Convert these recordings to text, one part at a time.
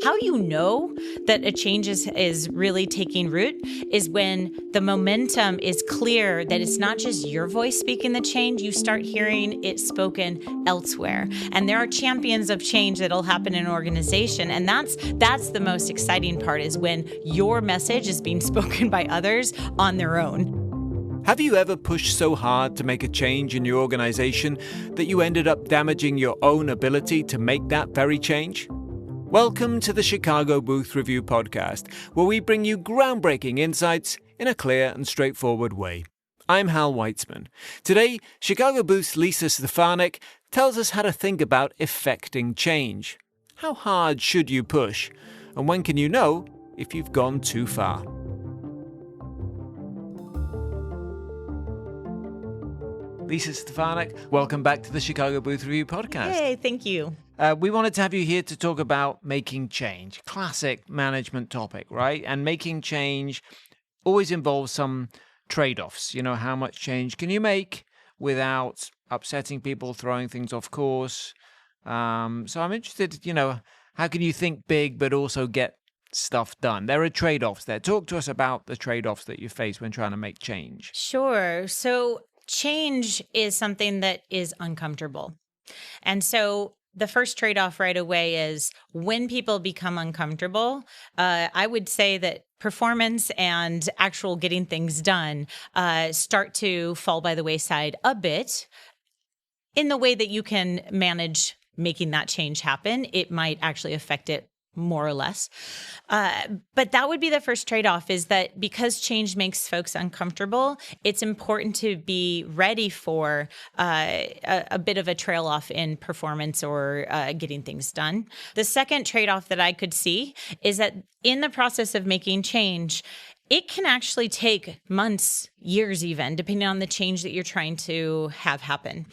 How you know that a change is really taking root is when the momentum is clear, that it's not just your voice speaking the change, you start hearing it spoken elsewhere. And there are champions of change that'll happen in an organization. And that's the most exciting part, is when your message is being spoken by others on their own. Have you ever pushed so hard to make a change in your organization that you ended up damaging your own ability to make that very change? Welcome to the Chicago Booth Review podcast, where we bring you groundbreaking insights in a clear and straightforward way. I'm Hal Weitzman. Today, Chicago Booth's Lisa Stefanac tells us how to think about effecting change. How hard should you push? And when can you know if you've gone too far? Lisa Stefanac, welcome back to the Chicago Booth Review podcast. Hey, thank you. We wanted to have you here to talk about making change. Classic management topic, right? And making change always involves some trade-offs. You know, how much change can you make without upsetting people, throwing things off course? So I'm interested, how can you think big but also get stuff done? There are trade-offs there. Talk to us about the trade-offs that you face when trying to make change. Sure. So change is something that is uncomfortable. And so the first trade-off right away is when people become uncomfortable, I would say that performance and actual getting things done start to fall by the wayside a bit. In the way that you can manage making that change happen, it might actually affect it more or less. But that would be the first trade-off, is that because change makes folks uncomfortable, it's important to be ready for a bit of a trail off in performance or getting things done. The second trade-off that I could see is that in the process of making change, it can actually take months, years even, depending on the change that you're trying to have happen.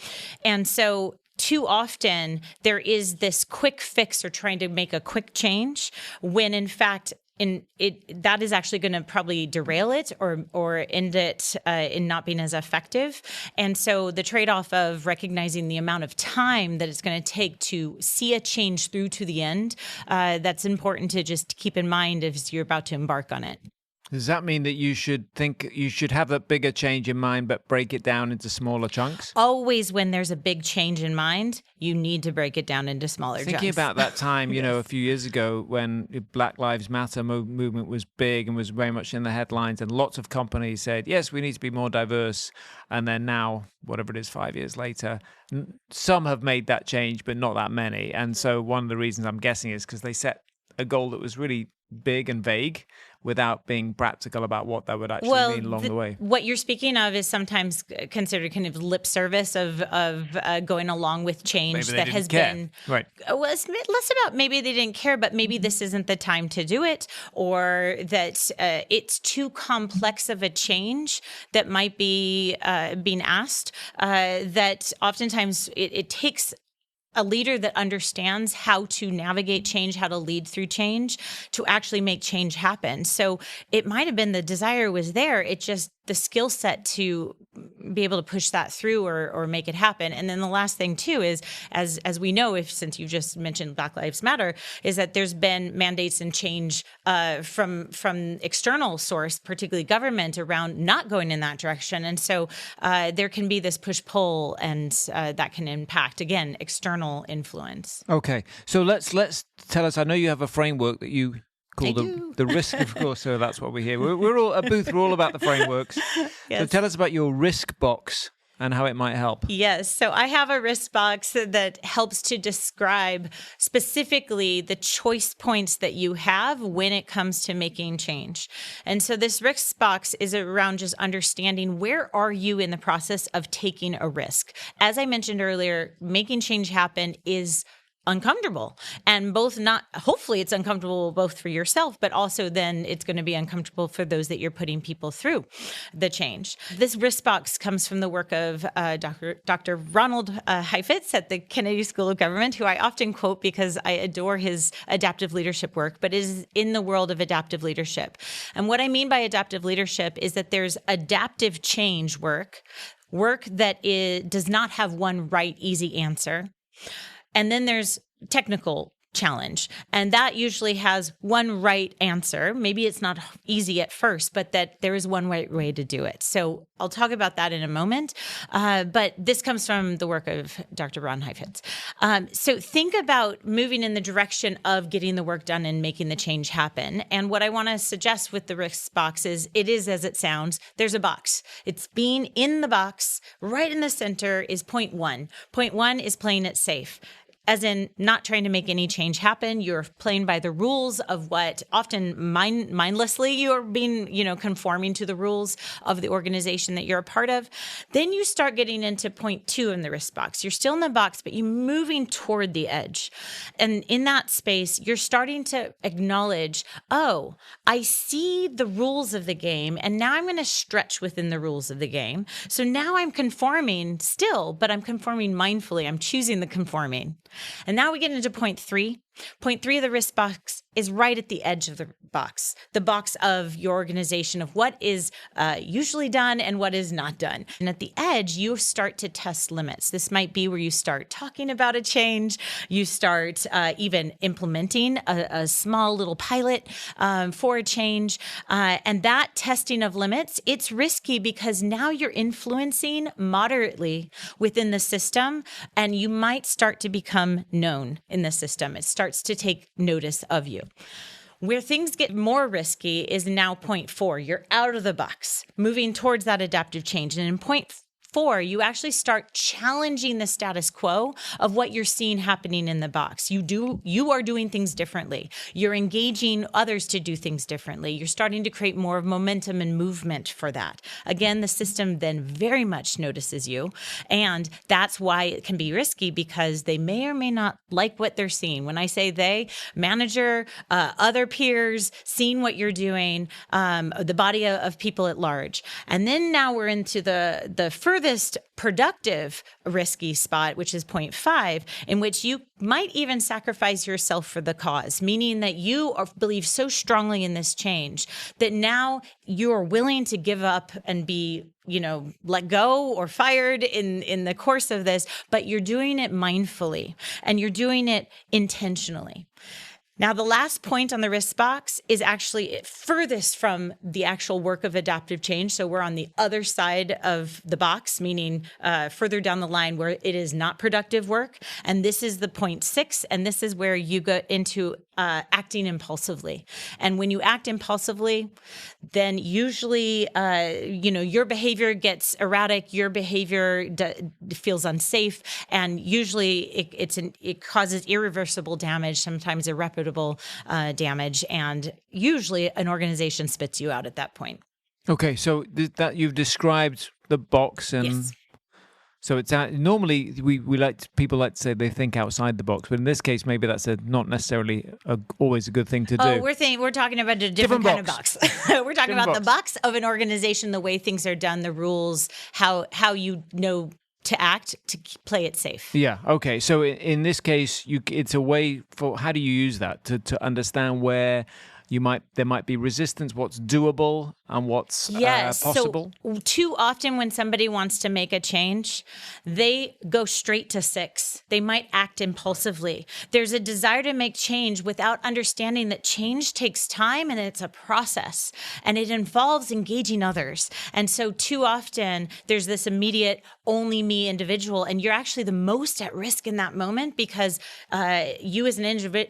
And so too often there is this quick fix or trying to make a quick change when in fact that is actually going to probably derail it or end it in not being as effective. And so the trade-off of recognizing the amount of time that it's going to take to see a change through to the end, that's important to just keep in mind as you're about to embark on it. Does that mean that you should have a bigger change in mind, but break it down into smaller chunks? Always when there's a big change in mind, you need to break it down into smaller chunks. Thinking about that time, Yes. A few years ago when the Black Lives Matter movement was big and was very much in the headlines, and lots of companies said, yes, we need to be more diverse. And then now, whatever it is, 5 years later, some have made that change, but not that many. And so one of the reasons I'm guessing is because they set a goal that was really big and vague without being practical about what that would actually mean along the way. What you're speaking of is sometimes considered kind of lip service of going along with change that has been right. Well, it's less about maybe they didn't care, but maybe this isn't the time to do it, or that it's too complex of a change that might be being asked. That oftentimes it takes a leader that understands how to navigate change, how to lead through change, to actually make change happen. So it might have been the desire was there. It just the skill set to be able to push that through or make it happen. And then the last thing too is, as we know, since you just mentioned Black Lives Matter, is that there's been mandates and change from external source, particularly government, around not going in that direction. And so there can be this push-pull, and that can impact, again, external influence. Okay, so let's tell us. I know you have a framework that you call the risk, of course. So that's what we hear. We're all at Booth. We're all about the frameworks. Yes. So tell us about your risk box and how it might help. Yes. So I have a risk box that helps to describe specifically the choice points that you have when it comes to making change. And so this risk box is around just understanding where are you in the process of taking a risk. As I mentioned earlier, making change happen is uncomfortable, and hopefully it's uncomfortable both for yourself, but also then it's going to be uncomfortable for those that you're putting people through the change. This risk box comes from the work of Dr. Ronald Heifetz at the Kennedy School of Government, who I often quote because I adore his adaptive leadership work, but is in the world of adaptive leadership. And what I mean by adaptive leadership is that there's adaptive change work that does not have one right, easy answer. And then there's technical challenge. And that usually has one right answer. Maybe it's not easy at first, but that there is one right way to do it. So I'll talk about that in a moment. But this comes from the work of Dr. Ron Heifetz. So think about moving in the direction of getting the work done and making the change happen. And what I want to suggest with the risk box is it is as it sounds. There's a box. It's being in the box. Right in the center is point one. Point one is playing it safe. As in not trying to make any change happen. You're playing by the rules of what often mindlessly you're being, conforming to the rules of the organization that you're a part of. Then you start getting into point two in the risk box. You're still in the box, but you're moving toward the edge. And in that space, you're starting to acknowledge, oh, I see the rules of the game, and now I'm going to stretch within the rules of the game. So now I'm conforming still, but I'm conforming mindfully. I'm choosing the conforming. And now we get into point three. Point three of the risk box is right at the edge of the box of your organization of what is usually done and what is not done. And at the edge, you start to test limits. This might be where you start talking about a change. You start even implementing a small little pilot for a change. And that testing of limits, it's risky because now you're influencing moderately within the system, and you might start to become known in the system. It starts to take notice of you. Where things get more risky is now point four. You're out of the box, moving towards that adaptive change. And in point four, you actually start challenging the status quo of what you're seeing happening in the box. You are doing things differently. You're engaging others to do things differently. You're starting to create more of momentum and movement for that. Again, the system then very much notices you. And that's why it can be risky, because they may or may not like what they're seeing. When I say they, manager, other peers, seeing what you're doing, the body of people at large. And then now we're into the furthest productive risky spot, which is point five, in which you might even sacrifice yourself for the cause, meaning that you believe so strongly in this change that now you're willing to give up and be let go or fired in the course of this, but you're doing it mindfully and you're doing it intentionally. Now, the last point on the risk box is actually furthest from the actual work of adaptive change. So we're on the other side of the box, meaning further down the line where it is not productive work. And this is the point six. And this is where you go into acting impulsively. And when you act impulsively, then usually, your behavior gets erratic, your behavior feels unsafe, and usually it causes irreversible damage, sometimes irreparable damage, and usually an organization spits you out at that point. Okay, so that you've described the box, and yes. So it's normally people like to say they think outside the box, but in this case, maybe that's not necessarily always a good thing to do. Oh, we're talking about a different kind of box. We're talking about the box of an organization, the way things are done, the rules, how you know to act to play it safe. Yeah. Okay. So in this case, it's a way for how do you use that to understand where there might be resistance, what's doable and what's possible? So too often when somebody wants to make a change, they go straight to 6. They might act impulsively. There's a desire to make change without understanding that change takes time and it's a process and it involves engaging others. And so too often there's this immediate only me individual, and you're actually the most at risk in that moment because you as an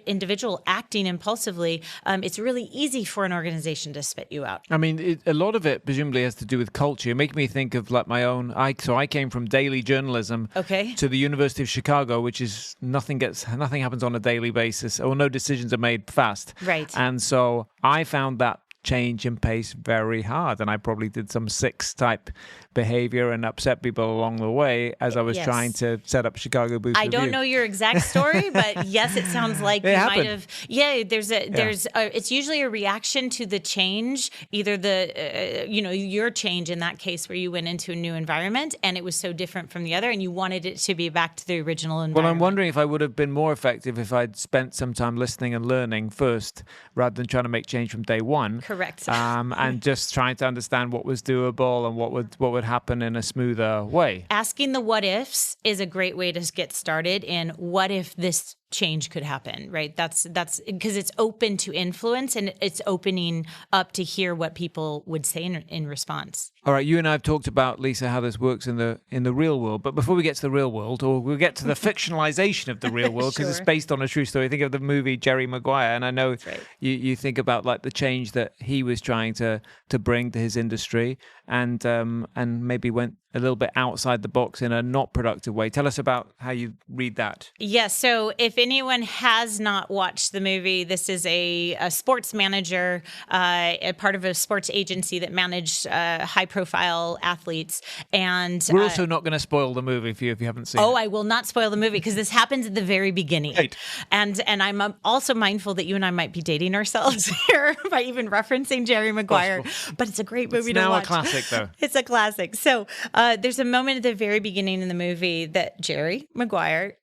individual acting impulsively, it's really easy for an organization to spit you out. I mean, a lot of it presumably has to do with culture. You make me think of like my own. I came from daily journalism to the University of Chicago, which is nothing happens on a daily basis, or no decisions are made fast. Right. And so I found that change and pace very hard, and I probably did some 6 type behavior and upset people along the way as I was trying to set up Chicago Booth Review. I don't know your exact story, but yes, it sounds like you might have. Yeah, it's usually a reaction to the change, either your change in that case where you went into a new environment and it was so different from the other, and you wanted it to be back to the original environment. Well, I'm wondering if I would have been more effective if I'd spent some time listening and learning first, rather than trying to make change from day one. Correct. And just trying to understand what was doable and what would happen in a smoother way. Asking the what ifs is a great way to get started in what if this change could happen, right? That's because it's open to influence and it's opening up to hear what people would say in response. All right, you and I have talked about, Lisa, how this works in the real world. But before we get to the real world, or we'll get to the fictionalization of the real world, because Sure. it's based on a true story. Think of the movie Jerry Maguire, and I know right. you think about like the change that he was trying to bring to his industry, and maybe went a little bit outside the box in a not productive way. Tell us about how you read that. Yes. So if anyone has not watched the movie, this is a sports manager, a part of a sports agency that managed high-profile athletes. And we're also not going to spoil the movie for you if you haven't seen it. I will not spoil the movie because this happens at the very beginning. Right. And I'm also mindful that you and I might be dating ourselves here by even referencing Jerry Maguire. Possible. But it's a great movie It's to now watch. a classic, though. It's a classic. So there's a moment at the very beginning in the movie that Jerry Maguire,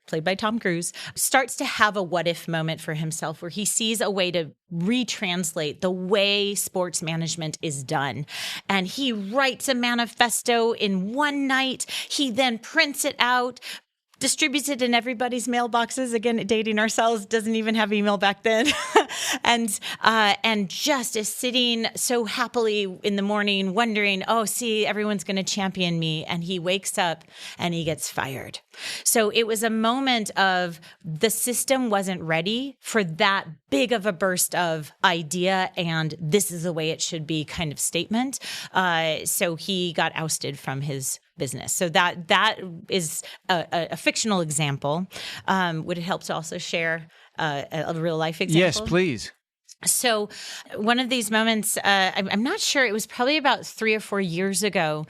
played by Tom Cruise, starts to have a what if moment for himself where he sees a way to retranslate the way sports management is done. And he writes a manifesto in one night. He then prints it out, distributes it in everybody's mailboxes. Again, dating ourselves, doesn't even have email back then. and just is sitting so happily in the morning wondering, oh, see, everyone's going to champion me. And he wakes up and he gets fired. So it was a moment of the system wasn't ready for that big of a burst of idea and this is the way it should be kind of statement. So he got ousted from his business. So that is a fictional example. Would it help to also share a real life example? Yes, please. So one of these moments, I'm not sure, it was probably about 3 or 4 years ago,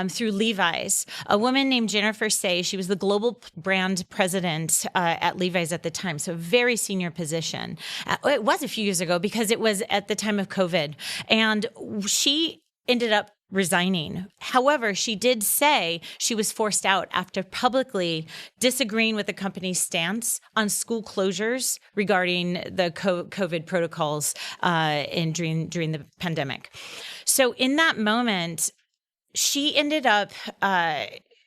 through Levi's, a woman named Jennifer Say, she was the global brand president at Levi's at the time, so a very senior position. It was a few years ago because it was at the time of COVID. And she ended up resigning. However, she did say she was forced out after publicly disagreeing with the company's stance on school closures regarding the COVID protocols during the pandemic. So in that moment, she ended up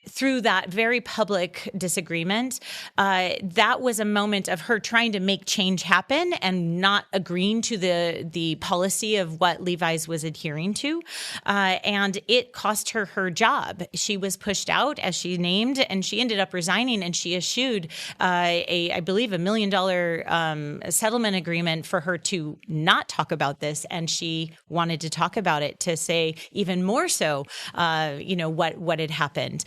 through that very public disagreement, that was a moment of her trying to make change happen and not agreeing to the policy of what Levi's was adhering to. And it cost her her job. She was pushed out, as she named, and she ended up resigning, and she eschewed I believe, $1 million settlement agreement for her to not talk about this. And she wanted to talk about it to say even more so, what had happened.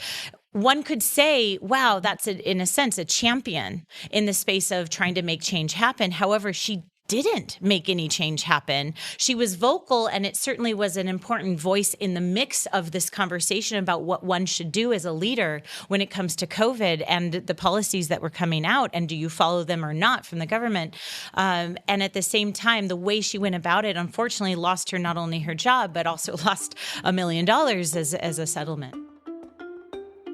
One could say, wow, that's in a sense a champion in the space of trying to make change happen. However, she didn't make any change happen. She was vocal, and it certainly was an important voice in the mix of this conversation about what one should do as a leader when it comes to COVID and the policies that were coming out, and do you follow them or not from the government. And at the same time, the way she went about it, unfortunately, lost her not only her job, but also lost $1 million as a settlement.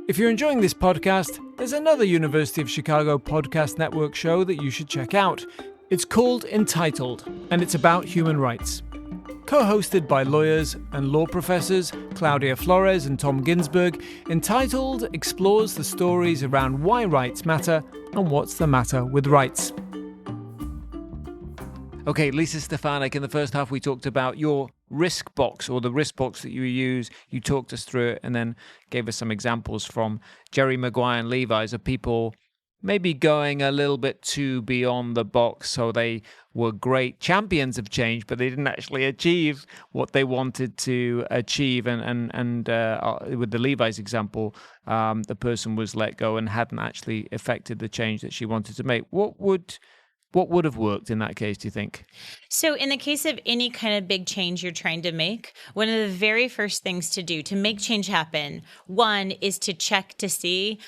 If you're enjoying this podcast, there's another University of Chicago podcast network show that you should check out. It's called Entitled, and it's about human rights. Co-hosted by lawyers and law professors Claudia Flores and Tom Ginsberg, Entitled explores the stories around why rights matter and what's the matter with rights. Okay, Lisa Stefanac, in the first half we talked about your risk box, or the risk box that you use. You talked us through it and then gave us some examples from Jerry Maguire and Levi's of people maybe going a little bit too beyond the box. So they were great champions of change, but they didn't actually achieve what they wanted to achieve. And with the Levi's example, the person was let go and hadn't actually affected the change that she wanted to make. What would have worked in that case, do you think? So in the case of any kind of big change you're trying to make, one of the very first things to do to make change happen, one is to check to see,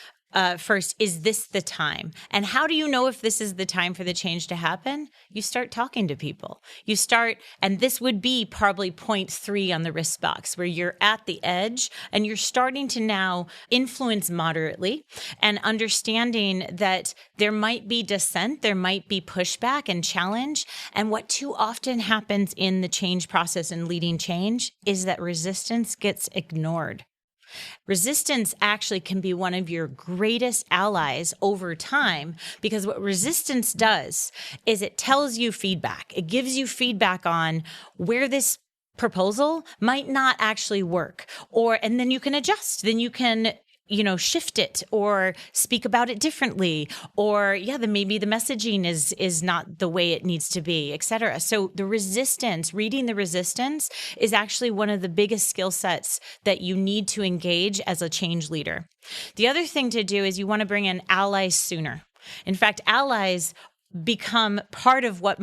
first, is this the time? And how do you know if this is the time for the change to happen? You start talking to people. You start, and this would be probably point 3 on the risk box, where you're at the edge and you're starting to now influence moderately and understanding that there might be dissent, there might be pushback and challenge. And what too often happens in the change process and leading change is that resistance gets ignored. Resistance actually can be one of your greatest allies over time, because what resistance does is it tells you feedback. It gives you feedback on where this proposal might not actually work, and then you can adjust. Then you can shift it or speak about it differently, or then maybe the messaging is not the way it needs to be, et cetera. So reading the resistance is actually one of the biggest skill sets that you need to engage as a change leader. The other thing to do is you want to bring in allies sooner. In fact, allies become part of what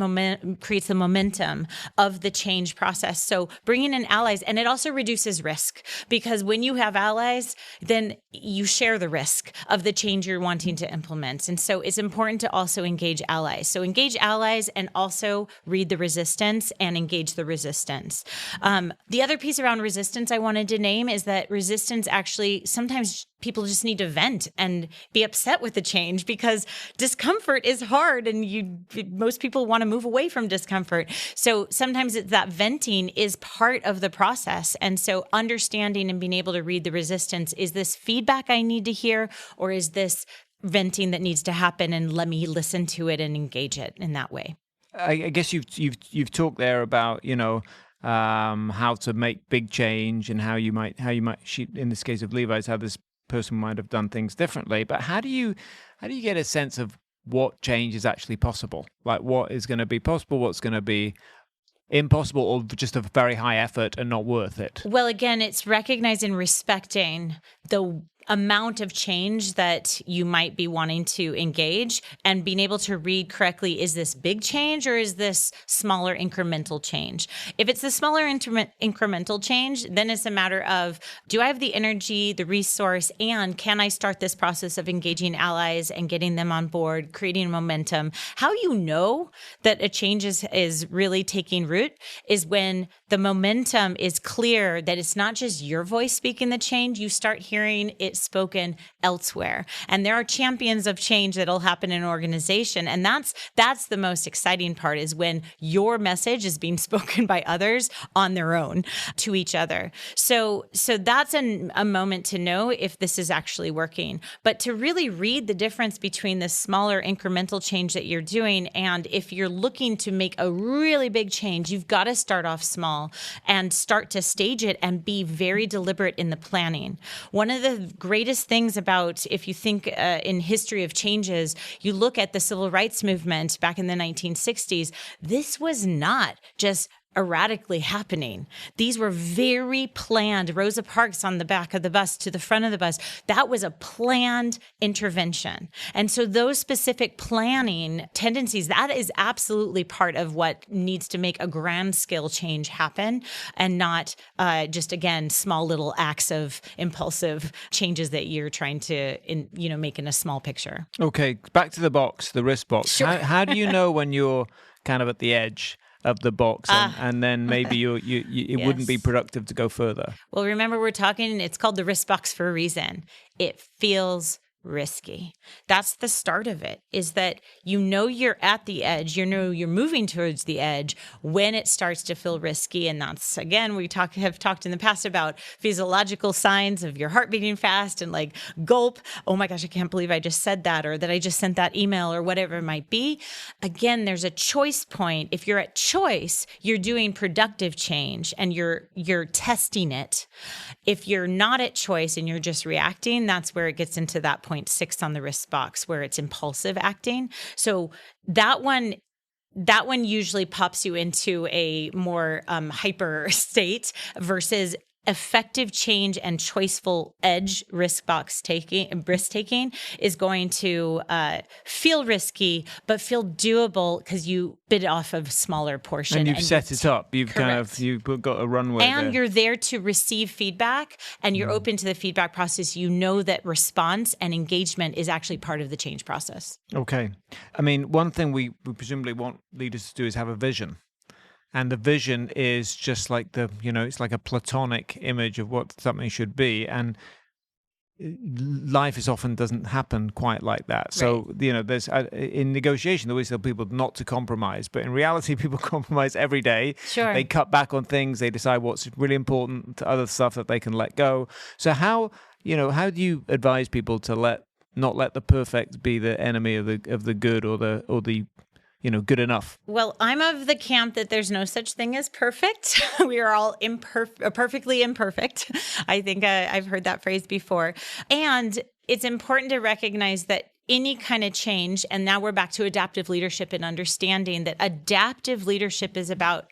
creates the momentum of the change process. So bringing in allies, and it also reduces risk, because when you have allies, then you share the risk of the change you're wanting to implement. And so it's important to also engage allies. So engage allies and also read the resistance and engage the resistance. The other piece around resistance I wanted to name is that resistance actually sometimes people just need to vent and be upset with the change, because discomfort is hard and most people want to move away from discomfort. So sometimes that venting is part of the process. And so understanding and being able to read the resistance, is this feedback I need to hear, or is this venting that needs to happen, and let me listen to it and engage it in that way. I guess you've talked there about, how to make big change, and how you might in this case of Levi's, how this person might have done things differently. But how do you get a sense of what change is actually possible? Like, what is going to be possible, what's going to be impossible, or just a very high effort and not worth it? Well, again, it's recognizing and respecting the amount of change that you might be wanting to engage, and being able to read correctly, is this big change or is this smaller incremental change? If it's the smaller incremental change, then it's a matter of, do I have the energy, the resource, and can I start this process of engaging allies and getting them on board, creating momentum? How you know that a change is really taking root is when the momentum is clear, that it's not just your voice speaking the change, you start hearing it spoken elsewhere. And there are champions of change that'll happen in an organization. And that's the most exciting part, is when your message is being spoken by others on their own to each other. So that's a moment to know if this is actually working. But to really read the difference between the smaller incremental change that you're doing, and if you're looking to make a really big change, you've got to start off small and start to stage it and be very deliberate in the planning. One of the greatest things about, if you think in history of changes, you look at the civil rights movement back in the 1960s, this was not just erratically happening. These were very planned. Rosa Parks on the back of the bus to the front of the bus, that was a planned intervention. And so those specific planning tendencies, that is absolutely part of what needs to make a grand scale change happen, and not just, again, small little acts of impulsive changes that you're trying to make in a small picture. Okay, back to the box, the risk box. Sure. How do you know when you're kind of at the edge of the box, and then maybe it yes. wouldn't be productive to go further? Well, remember, it's called the risk box for a reason. It feels risky. That's the start of it, is that you're at the edge, you're moving towards the edge when it starts to feel risky. And that's, again, we have talked in the past about physiological signs of your heart beating fast and like gulp, oh my gosh, I can't believe I just said that, or that I just sent that email, or whatever it might be. Again, there's a choice point. If you're at choice, you're doing productive change and you're testing it. If you're not at choice and you're just reacting, that's where it gets into that 0.6 on the risk box, where it's impulsive acting. So that one usually pops you into a more hyper state, versus effective change and choiceful edge risk taking is going to feel risky, but feel doable because you bit off of a smaller portion. And you've set it up. You've correct. you've got a runway and there. You're there to receive feedback, and you're open to the feedback process. You know that response and engagement is actually part of the change process. Okay. I mean, one thing we presumably want leaders to do is have a vision. And the vision is just like it's like a platonic image of what something should be. And life is often doesn't happen quite like that. So, there's in negotiation, there always tell people not to compromise, but in reality, people compromise every day. Sure. They cut back on things. They decide what's really important to other stuff that they can let go. So how do you advise people to not let the perfect be the enemy of the good or the good enough? Well, I'm of the camp that there's no such thing as perfect. We are all perfectly imperfect. I think I've heard that phrase before. And it's important to recognize that any kind of change, and now we're back to adaptive leadership and understanding that adaptive leadership is about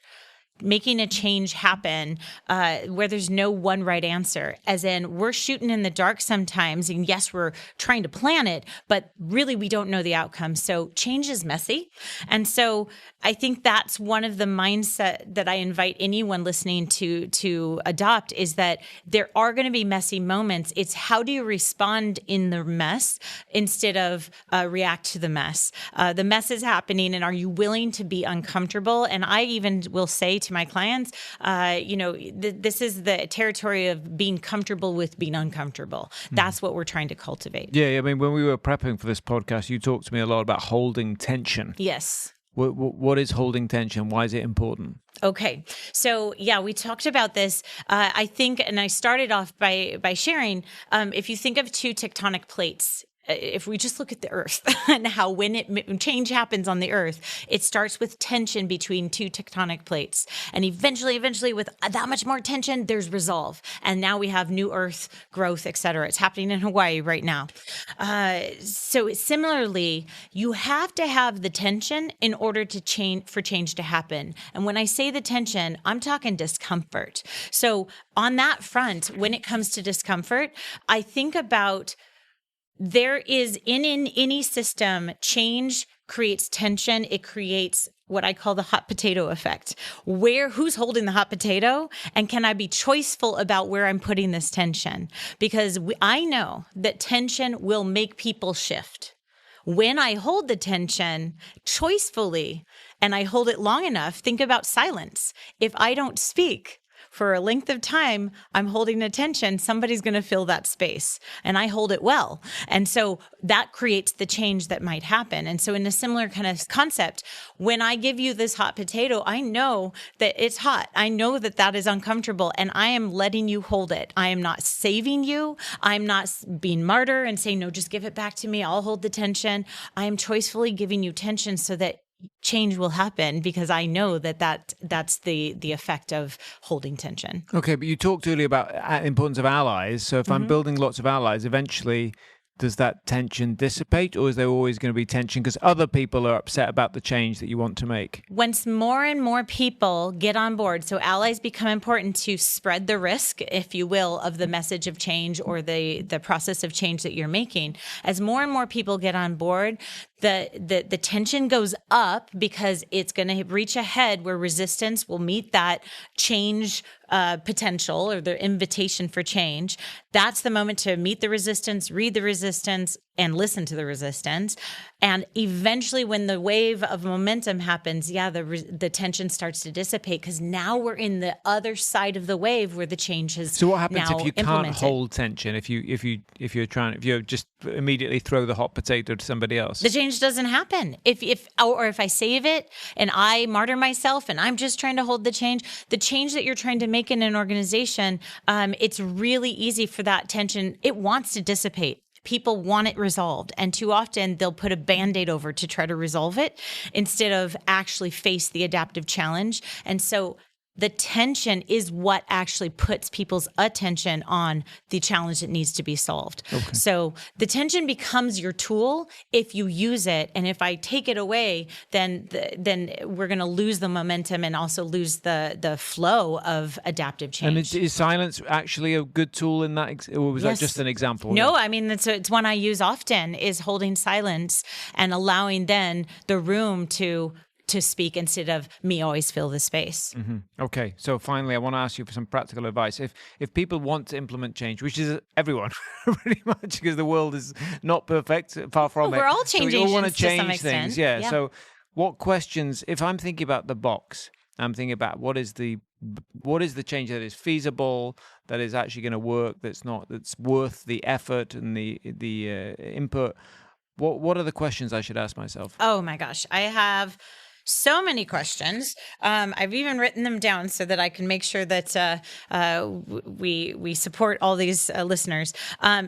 making a change happen where there's no one right answer, as in we're shooting in the dark sometimes. And yes, we're trying to plan it, but really we don't know the outcome. So change is messy. And so I think that's one of the mindset that I invite anyone listening to adopt, is that there are going to be messy moments. It's how do you respond in the mess instead of react to the mess. The mess is happening, and are you willing to be uncomfortable? And I even will say to my clients, this is the territory of being comfortable with being uncomfortable. That's what we're trying to cultivate. Yeah, I mean, when we were prepping for this podcast, you talked to me a lot about holding tension. Yes. What is holding tension? Why is it important? Okay. So yeah, we talked about this. I think, and I started off by sharing, if you think of two tectonic plates, if we just look at the earth and how when change happens on the earth, it starts with tension between two tectonic plates. And eventually with that much more tension, there's resolve. And now we have new earth growth, et cetera. It's happening in Hawaii right now. So similarly, you have to have the tension in order for change to happen. And when I say the tension, I'm talking discomfort. So on that front, when it comes to discomfort, I think about there is in any system, change creates tension. It creates what I call the hot potato effect. Who's holding the hot potato? And can I be choiceful about where I'm putting this tension? Because I know that tension will make people shift. When I hold the tension choicefully and I hold it long enough, think about silence. If I don't speak for a length of time, I'm holding attention, somebody's going to fill that space, and I hold it well. And so that creates the change that might happen. And so in a similar kind of concept, when I give you this hot potato, I know that it's hot. I know that that is uncomfortable, and I am letting you hold it. I am not saving you. I'm not being martyr and saying, no, just give it back to me. I'll hold the tension. I am choicefully giving you tension so that change will happen, because I know that's the effect of holding tension. Okay, but you talked earlier about importance of allies. So if I'm building lots of allies, eventually does that tension dissipate, or is there always going to be tension because other people are upset about the change that you want to make? Once more and more people get on board, so allies become important to spread the risk, if you will, of the message of change or the process of change that you're making. As more and more people get on board, the tension goes up, because it's going to reach a head where resistance will meet that change potential or the invitation for change. That's the moment to meet the resistance, read the resistance, and listen to the resistance. And eventually, when the wave of momentum happens, the tension starts to dissipate, because now we're in the other side of the wave where the change has. So what happens now if you implemented. can't hold tension? If you just immediately throw the hot potato to somebody else, the change doesn't happen. If I save it and I martyr myself and I'm just trying to hold the change that you're trying to make in an organization, it's really easy for that tension. It wants to dissipate. People want it resolved. And too often they'll put a Band-Aid over to try to resolve it instead of actually face the adaptive challenge. And so the tension is what actually puts people's attention on the challenge that needs to be solved. Okay. So the tension becomes your tool if you use it. And if I take it away, then we're going to lose the momentum and also lose the flow of adaptive change. And is silence actually a good tool in that? Or was that just an example? No, I mean, it's one I use often, is holding silence and allowing then the room to speak instead of me always fill the space. Mm-hmm. Okay. So finally, I want to ask you for some practical advice. If people want to implement change, which is everyone pretty much, because the world is not perfect, far from it. We're all changing. So we all want to change some extent. things. Yeah. So what questions, if I'm thinking about the box, I'm thinking about what is the What is the change that is feasible, that is actually going to work, that's worth the effort and the input? What are the questions I should ask myself? Oh my gosh, I have so many questions. I've even written them down so that I can make sure that we support all these listeners.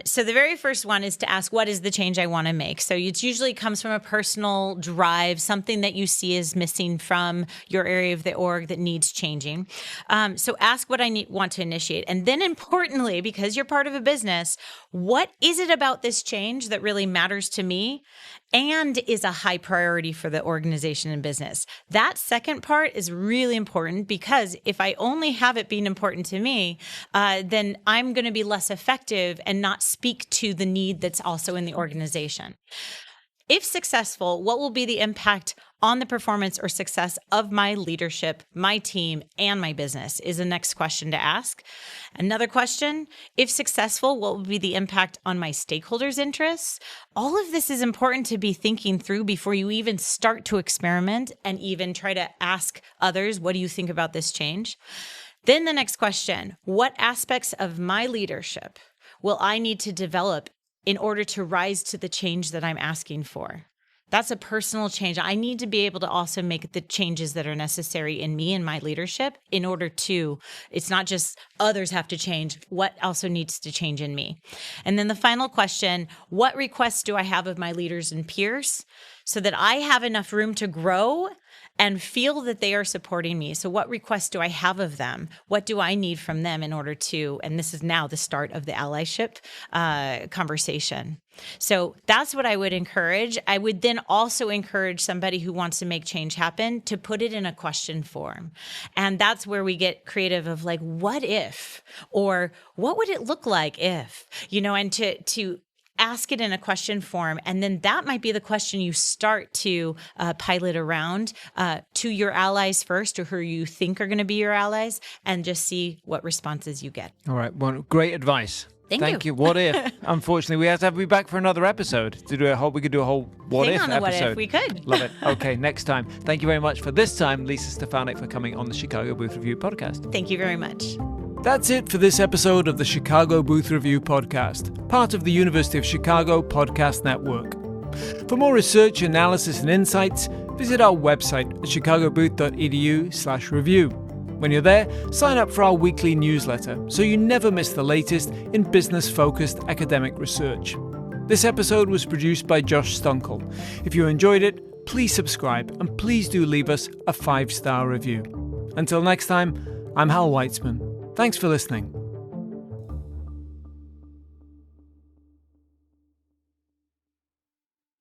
So the very first one is to ask, what is the change I want to make? So it usually comes from a personal drive, something that you see is missing from your area of the org that needs changing. So ask what I want to initiate. And then importantly, because you're part of a business, what is it about this change that really matters to me and is a high priority for the organization and business? That second part is really important, because if I only have it being important to me, then I'm going to be less effective and not speak to the need that's also in the organization. If successful, what will be the impact on the performance or success of my leadership, my team, and my business is the next question to ask. Another question, if successful, what will be the impact on my stakeholders' interests? All of this is important to be thinking through before you even start to experiment and even try to ask others, what do you think about this change? Then the next question, what aspects of my leadership will I need to develop in order to rise to the change that I'm asking for? That's a personal change. I need to be able to also make the changes that are necessary in me and my leadership in order to, it's not just others have to change, what also needs to change in me? And then the final question, what requests do I have of my leaders and peers so that I have enough room to grow and feel that they are supporting me? So what requests do I have of them? What do I need from them in order to, and this is now the start of the allyship conversation. So that's what I would encourage. I would then also encourage somebody who wants to make change happen to put it in a question form. And that's where we get creative of like, what if, or what would it look like if, and to ask it in a question form. And then that might be the question you start to pilot around to your allies first, or who you think are going to be your allies, and just see what responses you get. All right. Well, great advice. Thank you. What if? Unfortunately, we have to have you back for another episode to do we could do a whole what if episode. What if we could. Love it. Okay, next time. Thank you very much for this time, Lisa Stefanac, for coming on the Chicago Booth Review podcast. Thank you very much. That's it for this episode of the Chicago Booth Review podcast, part of the University of Chicago Podcast Network. For more research, analysis, and insights, visit our website at chicagobooth.edu/review. When you're there, sign up for our weekly newsletter so you never miss the latest in business-focused academic research. This episode was produced by Josh Stunkel. If you enjoyed it, please subscribe and please do leave us a 5-star review. Until next time, I'm Hal Weitzman. Thanks for listening.